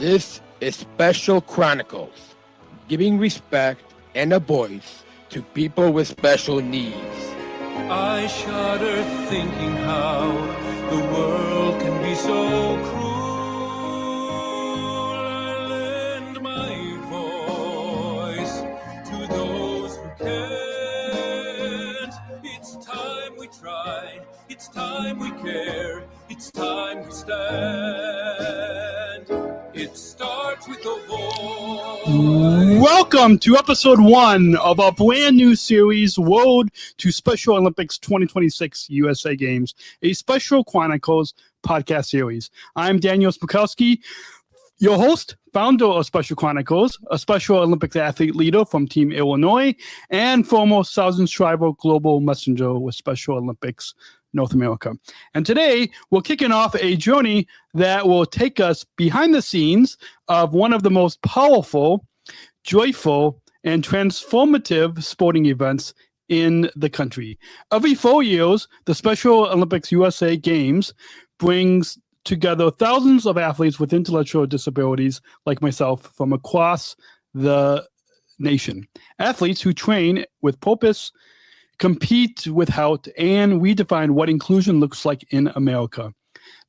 This is Special Chronicles, giving respect and a voice to people with special needs. I shudder thinking how the world can be so cruel. I lend my voice to those who can't. It's time we try, it's time we care, it's time we stand. It starts with a voice. Welcome to episode 1 of our brand new series, Road to Special Olympics 2026 USA Games, a Special Chronicles podcast series. I'm Daniel Smrokowski, your host, founder of Special Chronicles, a Special Olympics athlete leader from Team Illinois, and former Thousand Shriver Global Messenger with Special Olympics North America. And today, we're kicking off a journey that will take us behind the scenes of one of the most powerful, joyful, and transformative sporting events in the country. Every 4 years, the Special Olympics USA Games brings together thousands of athletes with intellectual disabilities like myself from across the nation. Athletes who train with purpose, compete with health, and redefine what inclusion looks like in America.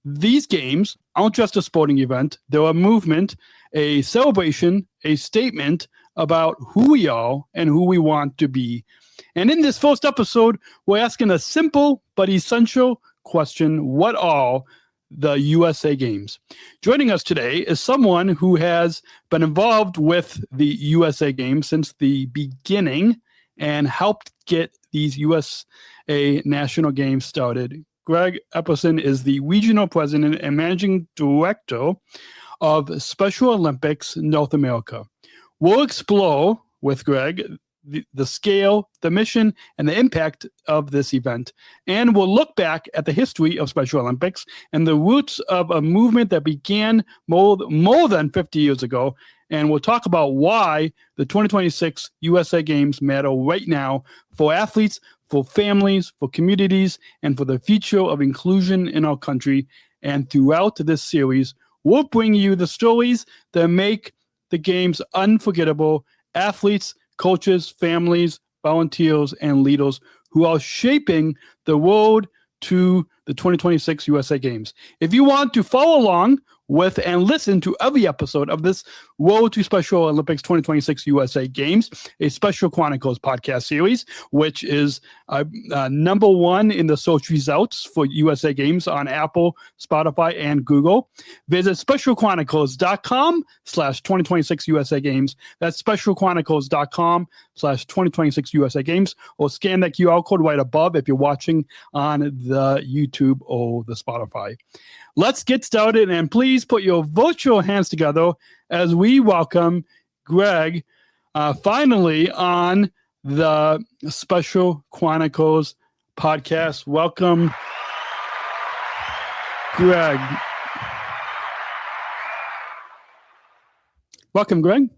These games aren't just a sporting event. They're a movement, a celebration, a statement about who we are and who we want to be. And in this first episode, we're asking a simple but essential question: what are the USA Games? Joining us today is someone who has been involved with the USA Games since the beginning and helped get these USA National Games started. Greg Epperson is the regional president and managing director of Special Olympics North America. We'll explore with Greg the scale, the mission, and the impact of this event. And we'll look back at the history of Special Olympics and the roots of a movement that began more than 50 years ago. And we'll talk about why the 2026 USA Games matter right now for athletes, for families, for communities, and for the future of inclusion in our country. And throughout this series, we'll bring you the stories that make the Games unforgettable, athletes, coaches, families, volunteers, and leaders who are shaping the road to the 2026 USA Games. If you want to follow along with and listen to every episode of this Road to Special Olympics 2026 USA Games, a Special Chronicles podcast series, which is number 1 in the search results for USA Games on Apple, Spotify, and Google. Visit specialchronicles.com/2026 USA Games. That's specialchronicles.com/2026 USA Games, or scan that QR code right above if you're watching on the YouTube or the Spotify. Let's get started, and please put your virtual hands together as we welcome Greg finally on the Special Chronicles podcast. Welcome, Greg. Welcome, Greg.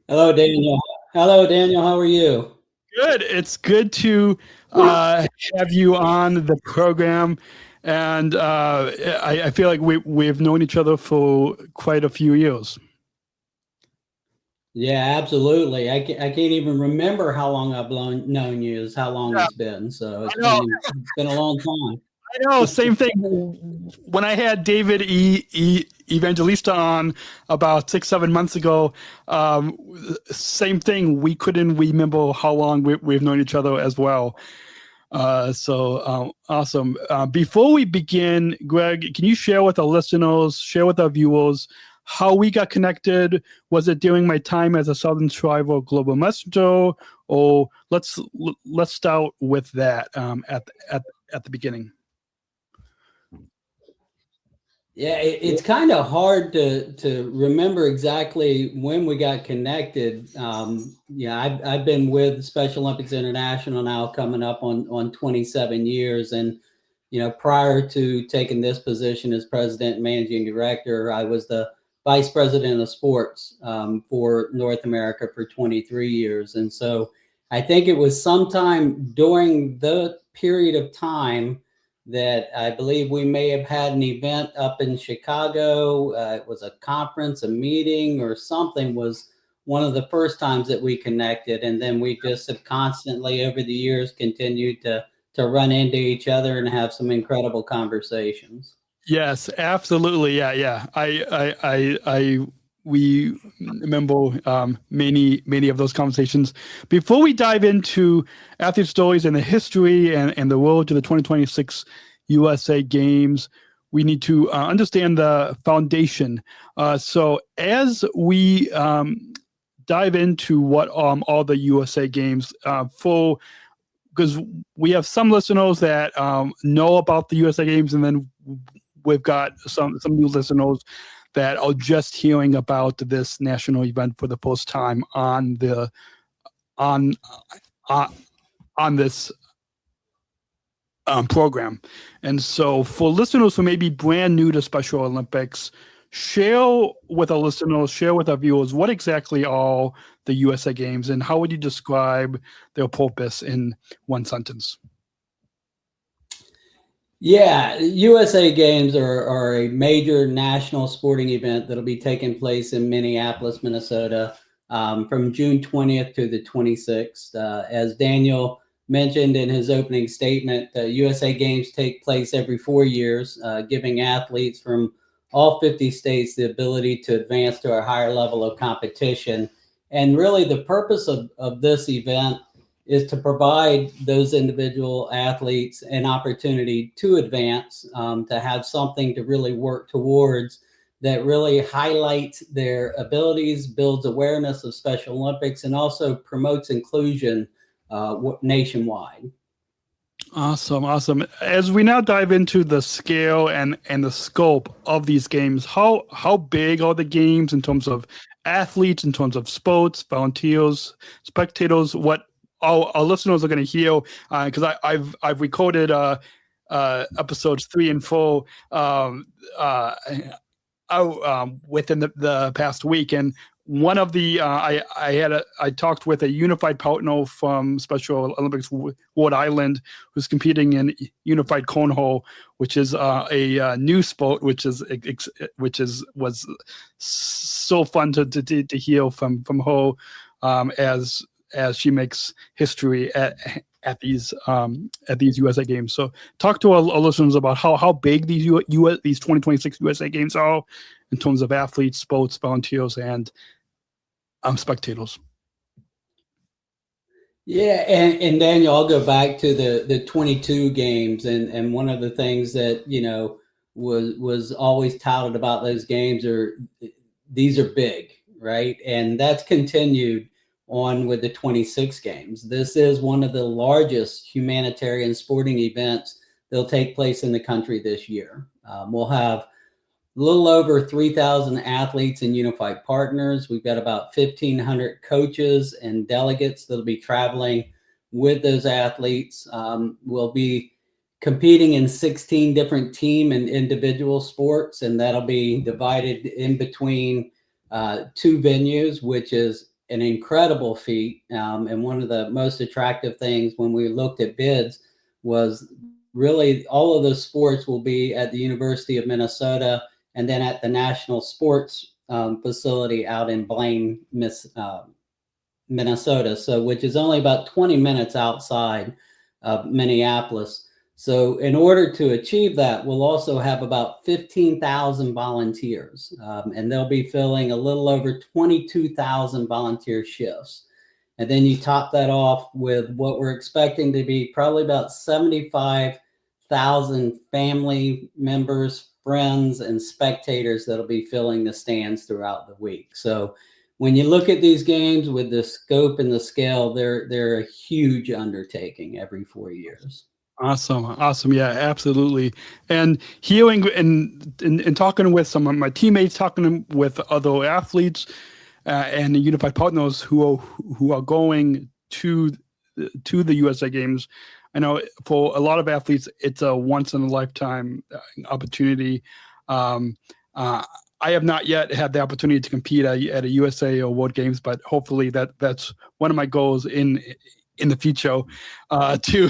Hello, Daniel. How are you? Good. It's good to have you on the program. And I feel like we've known each other for quite a few years. Yeah, absolutely. I can't even remember how long I've known you. Is how long it's been. So it's been a long time. I know. Same thing. When I had David Evangelista on about 6-7 months ago, same thing. We couldn't remember how long we've known each other as well. Awesome. Before we begin, Greg, can you share with our listeners, share with our viewers how we got connected? Was it during my time as a Southern Shriver Global Messenger, or let's start with that at the beginning. Yeah, it's kind of hard to remember exactly when we got connected. I've been with Special Olympics International now coming up on 27 years. And, prior to taking this position as president and managing director, I was the vice president of sports for North America for 23 years. And so I think it was sometime during the period of time that I believe we may have had an event up in Chicago. It was a conference, a meeting or something, was one of the first times that we connected. And then we just have constantly over the years continued to run into each other and have some incredible conversations. Yes, absolutely. Yeah. We remember many of those conversations. Before we dive into athlete stories and the history and the road to the 2026 USA Games, we need to understand the foundation. So as we dive into what all the USA Games because we have some listeners that know about the USA Games, and then we've got some new listeners that are just hearing about this national event for the first time on this program. And so for listeners who may be brand new to Special Olympics, share with our listeners, share with our viewers, what exactly are the USA Games and how would you describe their purpose in one sentence? Yeah, USA Games are a major national sporting event that'll be taking place in Minneapolis, Minnesota, from June 20th to the 26th. As Daniel mentioned in his opening statement, USA Games take place every 4 years, giving athletes from all 50 states the ability to advance to a higher level of competition. And really the purpose of this event is to provide those individual athletes an opportunity to advance, to have something to really work towards that really highlights their abilities, builds awareness of Special Olympics, and also promotes inclusion nationwide. Awesome. As we now dive into the scale and the scope of these games, how big are the games in terms of athletes, in terms of sports, volunteers, spectators? What our listeners are going to hear, because I've recorded episodes 3 and 4 within the past week, and one of the I talked with a unified partner from Special Olympics Rhode Island who's competing in unified cornhole, which is a new sport, which was so fun to hear from her as she makes history at these USA Games. So talk to our listeners about how big these 2026 USA Games are in terms of athletes, sports, volunteers, and spectators. Yeah, and Daniel, I'll go back to the 22 games, and one of the things that was always touted about those games these are big, right? And that's continued on with the 26 games. This is one of the largest humanitarian sporting events that'll take place in the country this year. We'll have a little over 3,000 athletes and unified partners. We've got about 1,500 coaches and delegates that'll be traveling with those athletes. We'll be competing in 16 different team and individual sports, and that'll be divided in between 2 venues, which is an incredible feat. And one of the most attractive things when we looked at bids was really all of those sports will be at the University of Minnesota and then at the National Sports Facility out in Blaine, Minnesota. So, which is only about 20 minutes outside of Minneapolis. So in order to achieve that, we'll also have about 15,000 volunteers, and they'll be filling a little over 22,000 volunteer shifts. And then you top that off with what we're expecting to be probably about 75,000 family members, friends, and spectators that'll be filling the stands throughout the week. So when you look at these games with the scope and the scale, they're a huge undertaking every 4 years. Awesome. Yeah, absolutely. And hearing and talking with some of my teammates, talking with other athletes and the unified partners who are going to the USA Games. I know for a lot of athletes, it's a once in a lifetime opportunity. I have not yet had the opportunity to compete at a USA or World Games, but hopefully that's one of my goals in the future, to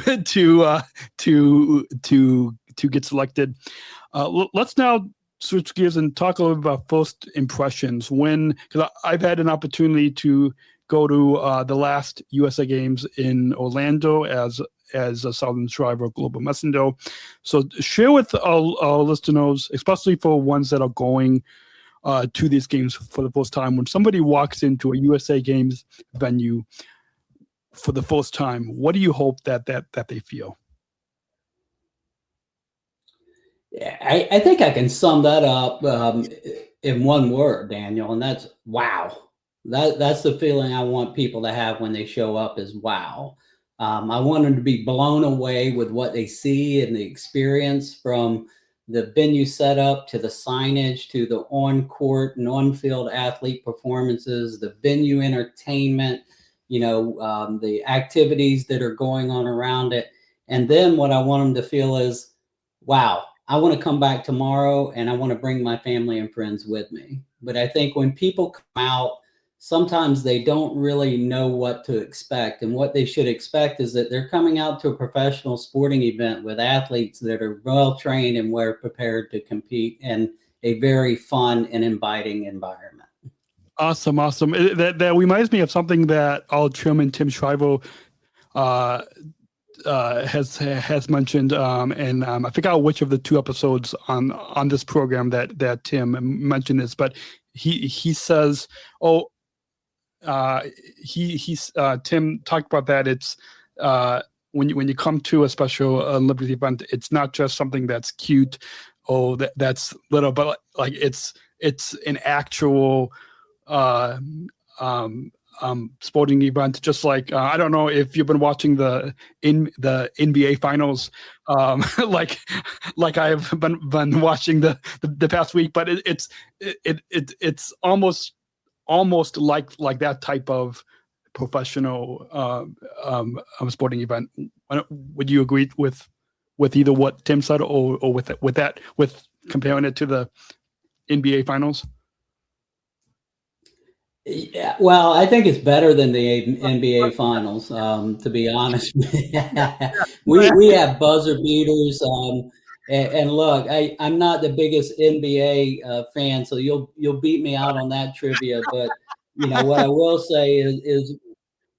to get selected. Let's now switch gears and talk a little bit about first impressions. Because I've had an opportunity to go to the last USA Games in Orlando as a Southern Shriver Global Messenger. So share with our listeners, especially for ones that are going to these games for the first time, when somebody walks into a USA Games venue for the first time, what do you hope that they feel? Yeah, I think I can sum that up in one word, Daniel, and that's wow. That's the feeling I want people to have when they show up is wow. I want them to be blown away with what they see and the experience, from the venue setup to the signage to the on-court and on-field athlete performances, the venue entertainment, the activities that are going on around it. And then what I want them to feel is, wow, I want to come back tomorrow and I want to bring my family and friends with me. But I think when people come out, sometimes they don't really know what to expect. And what they should expect is that they're coming out to a professional sporting event with athletes that are well trained and well prepared to compete in a very fun and inviting environment. Awesome. That reminds me of something that our chairman, Tim Shriver, has mentioned, and I forgot which of the 2 episodes on this program that Tim mentioned this, but he says, Tim talked about that. It's when you come to a Special Olympics event, it's not just something that's cute or that's little, but like it's an actual sporting event. Just like I don't know if you've been watching the NBA finals, like I've been watching the past week, but it's almost like that type of professional sporting event. Would you agree with either what Tim said or with comparing it to the NBA finals? Yeah, well, I think it's better than the NBA finals, to be honest. we have buzzer beaters. And look, I'm not the biggest NBA fan, so you'll beat me out on that trivia. But what I will say is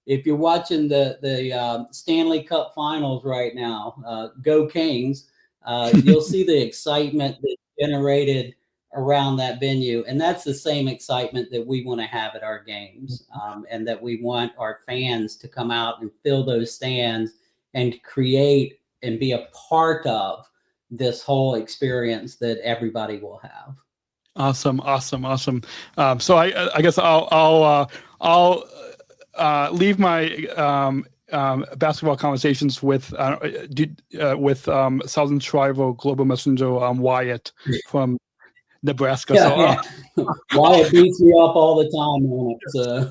if you're watching the Stanley Cup Finals right now, go Kings! You'll see the excitement that's generated around that venue, and that's the same excitement that we want to have at our games, and that we want our fans to come out and fill those stands and create and be a part of this whole experience that everybody will have. Awesome. So I guess I'll leave my basketball conversations with Southern Shriver Global Messenger Wyatt from Nebraska. Wyatt beats me up all the time on it. So.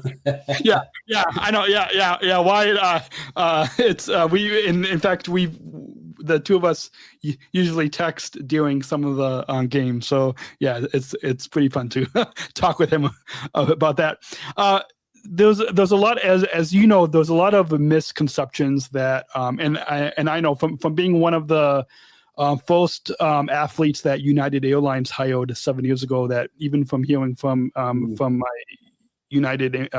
yeah, I know. Yeah. Wyatt, it's in fact the 2 of us usually text during some of the games. So yeah, it's pretty fun to talk with him about that. There's a lot, as you know, there's a lot of misconceptions that and I know from being one of the first athletes that United Airlines hired 7 years ago, that even from hearing from my United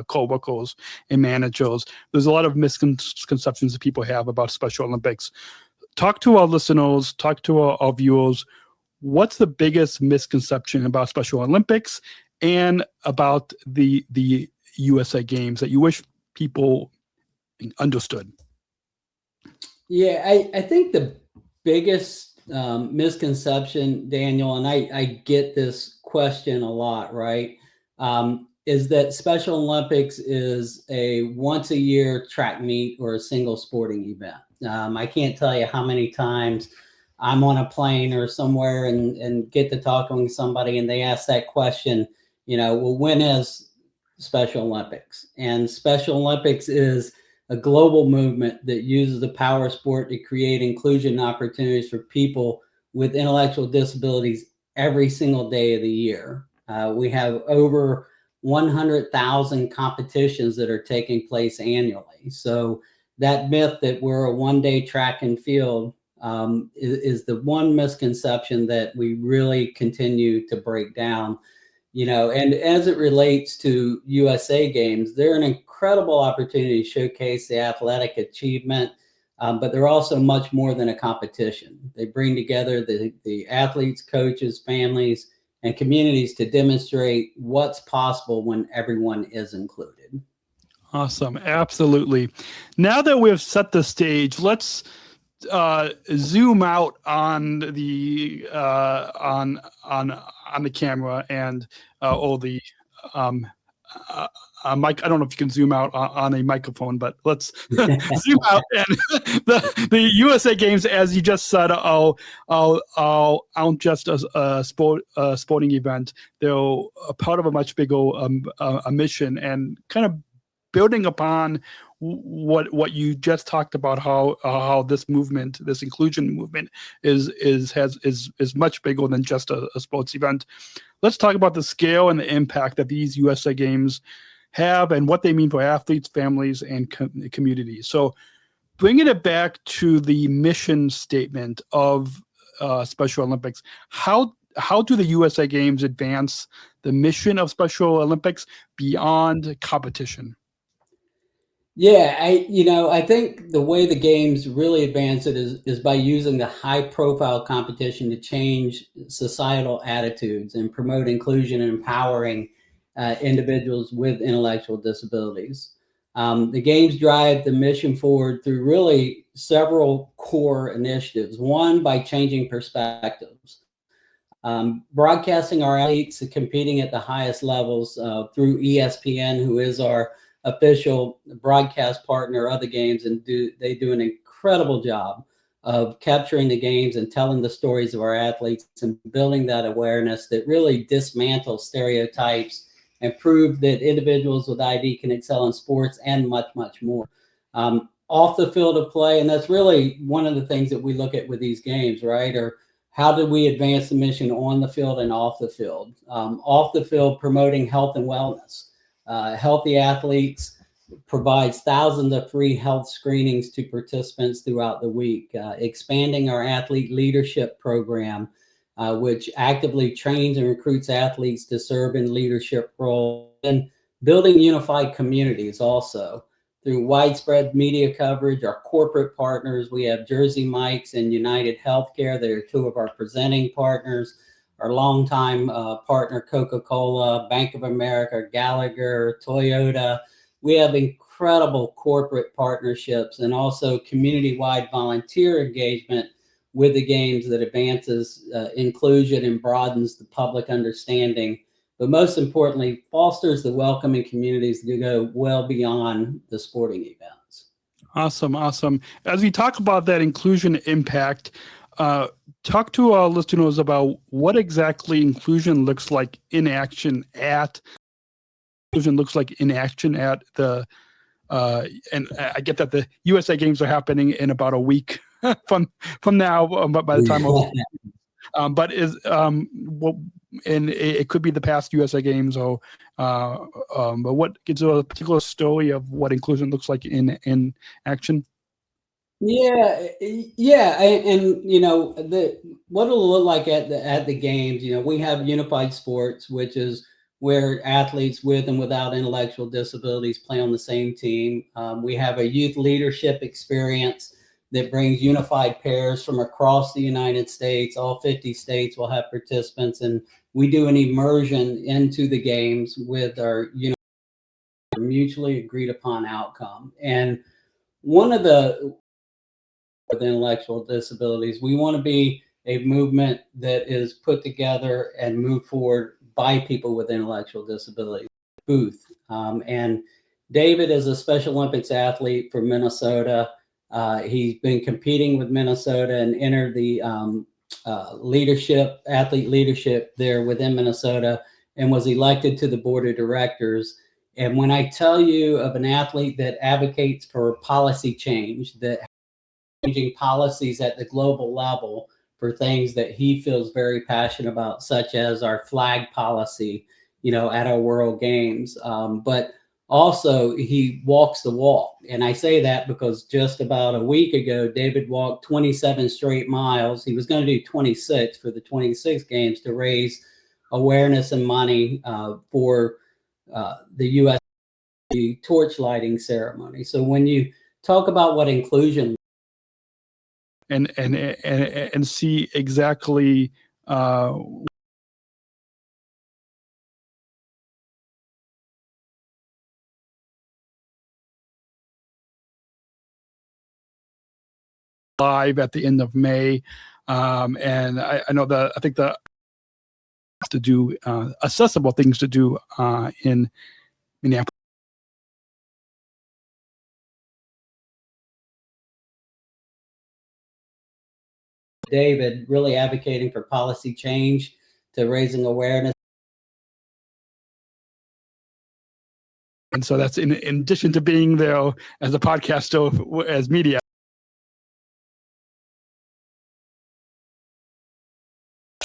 co-workers and managers, there's a lot of misconceptions that people have about Special Olympics. Talk to our listeners, talk to our viewers. What's the biggest misconception about Special Olympics and about the USA Games that you wish people understood? Yeah, I think the biggest misconception, Daniel, and I get this question a lot, right? Is that Special Olympics is a once a year track meet or a single sporting event. I can't tell you how many times I'm on a plane or somewhere and get to talking with somebody and they ask that question, well, when is Special Olympics? And Special Olympics is a global movement that uses the power of sport to create inclusion opportunities for people with intellectual disabilities every single day of the year. We have over 100,000 competitions that are taking place annually. So that myth that we're a one-day track and field is the one misconception that we really continue to break down. And as it relates to USA Games, they're an incredible opportunity to showcase the athletic achievement, but they're also much more than a competition. They bring together the athletes, coaches, families, and communities to demonstrate what's possible when everyone is included. Awesome. Absolutely. Now that we've set the stage, let's zoom out on the camera and the mic. I don't know if you can zoom out on a microphone, but let's zoom out. And the USA Games, as you just said, aren't just a sporting event. They're a part of a much bigger a mission, and kind of building upon what you just talked about, how this movement, this inclusion movement, is much bigger than just a sports event. Let's talk about the scale and the impact that these USA Games have and what they mean for athletes, families, and communities. So, bringing it back to the mission statement of Special Olympics, how do the USA Games advance the mission of Special Olympics beyond competition? Yeah, I think the way the games really advance it is by using the high-profile competition to change societal attitudes and promote inclusion and empowering individuals with intellectual disabilities. The games drive the mission forward through really several core initiatives. One, by changing perspectives. Broadcasting our athletes competing at the highest levels through ESPN, who is our official broadcast partner of the games, and they do an incredible job of capturing the games and telling the stories of our athletes and building that awareness that really dismantles stereotypes and prove that individuals with ID can excel in sports and much, much more. Off the field of play, and that's really one of the things that we look at with these games, right? Or how do we advance the mission on the field and off the field? Off the field, promoting health and wellness. Healthy Athletes provides thousands of free health screenings to participants throughout the week, expanding our athlete leadership program, which actively trains and recruits athletes to serve in leadership roles, and building unified communities also through widespread media coverage. Our corporate partners, we have Jersey Mike's and United Healthcare. They're two of our presenting partners. Our longtime partner, Coca-Cola, Bank of America, Gallagher, Toyota. We have incredible corporate partnerships and also community-wide volunteer engagement with the games that advances inclusion and broadens the public understanding, but most importantly, fosters the welcoming communities to go well beyond the sporting events. Awesome. As we talk about that inclusion impact, talk to our listeners about what exactly inclusion looks like in action at the and I get that the USA Games are happening in about a week from now, but by the time but and it could be the past USA Games, or but what gives a particular story of what inclusion looks like in action? Yeah, and what it'll look like at the games. We have unified sports, which is where athletes with and without intellectual disabilities play on the same team. We have a youth leadership experience that brings unified pairs from across the United States. All 50 states will have participants, and we do an immersion into the games with our mutually agreed upon outcome. And one of the with intellectual disabilities, we want to be a movement that is put together and moved forward by people with intellectual disabilities. Booth. And David is a Special Olympics athlete for Minnesota. He's been competing with Minnesota and entered the athlete leadership there within Minnesota, and was elected to the board of directors. And when I tell you of an athlete that advocates for policy change, that changing policies at the global level for things that he feels very passionate about, such as our flag policy, at our World Games. But also he walks the walk. And I say that because just about a week ago, David walked 27 straight miles. He was going to do 26 for the 26 games to raise awareness and money for the U.S. torch lighting ceremony. So when you talk about what inclusion and see exactly live at the end of May, and I know that I think the to do accessible things to do in Minneapolis. David really advocating for policy change to raising awareness. And so that's in addition to being there as a podcaster, as media.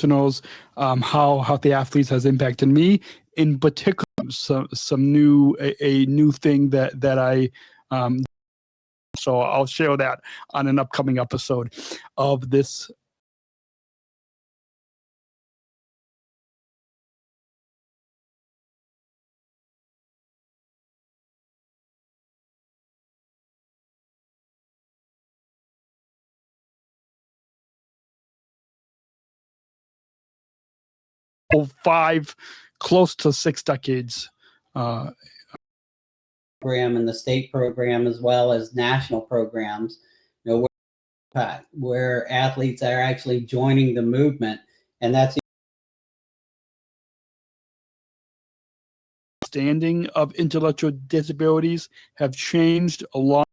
How the athletes has impacted me in particular. Some new a new thing that I so I'll share that on an upcoming episode of this. Five, close to 6 decades. Program and the state program as well as national programs, where athletes are actually joining the movement, and that's understanding of intellectual disabilities have changed a lot.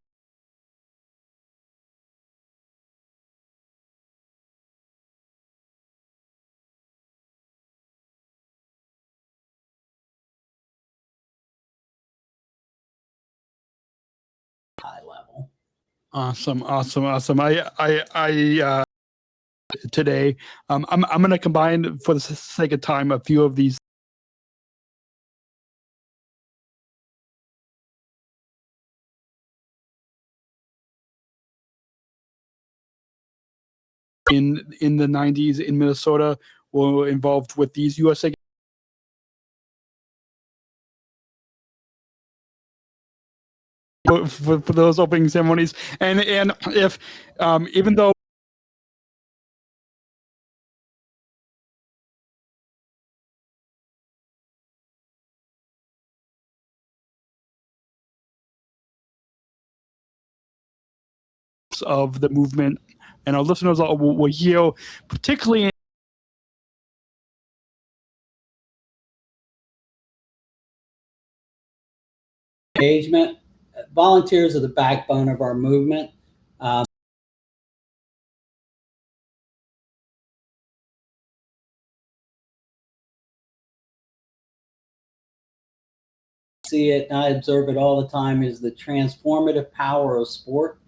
high level. Awesome. I today, I'm going to combine, for the sake of time, a few of these. In the 90s in Minnesota were involved with these USA for those opening ceremonies, and if even though of the movement, and our listeners will hear, particularly engagement. Volunteers are the backbone of our movement. See it, and I observe it all the time, is the transformative power of sport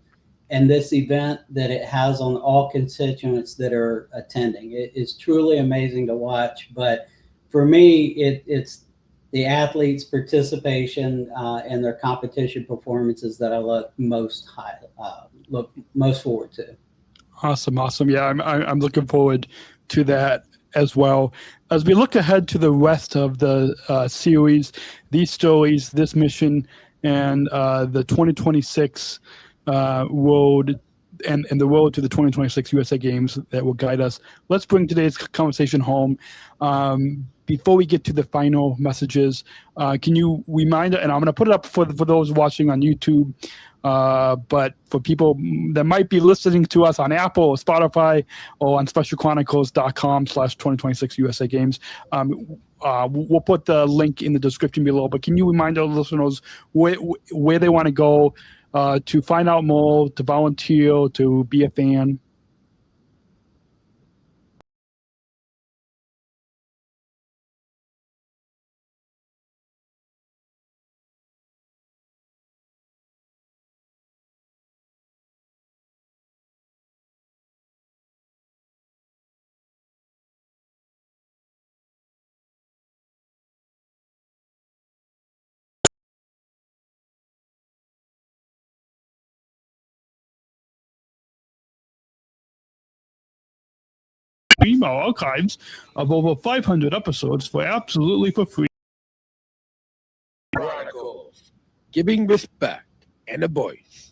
and this event that it has on all constituents that are attending. It is truly amazing to watch. But for me, it's the athletes' participation and their competition performances that I look most forward to. Awesome. Yeah, I'm looking forward to that as well. As we look ahead to the rest of the series, these stories, this mission, and the 2026 road and the road to the 2026 USA Games that will guide us. Let's bring today's conversation home. Before we get to the final messages, can you remind, and I'm going to put it up for those watching on YouTube, but for people that might be listening to us on Apple or Spotify or on specialchronicles.com/2026 USA Games, we'll put the link in the description below. But can you remind our listeners where they want to go to find out more, to volunteer, to be a fan? stream our archives of over 500 episodes for absolutely for free. Chronicles, giving respect and a voice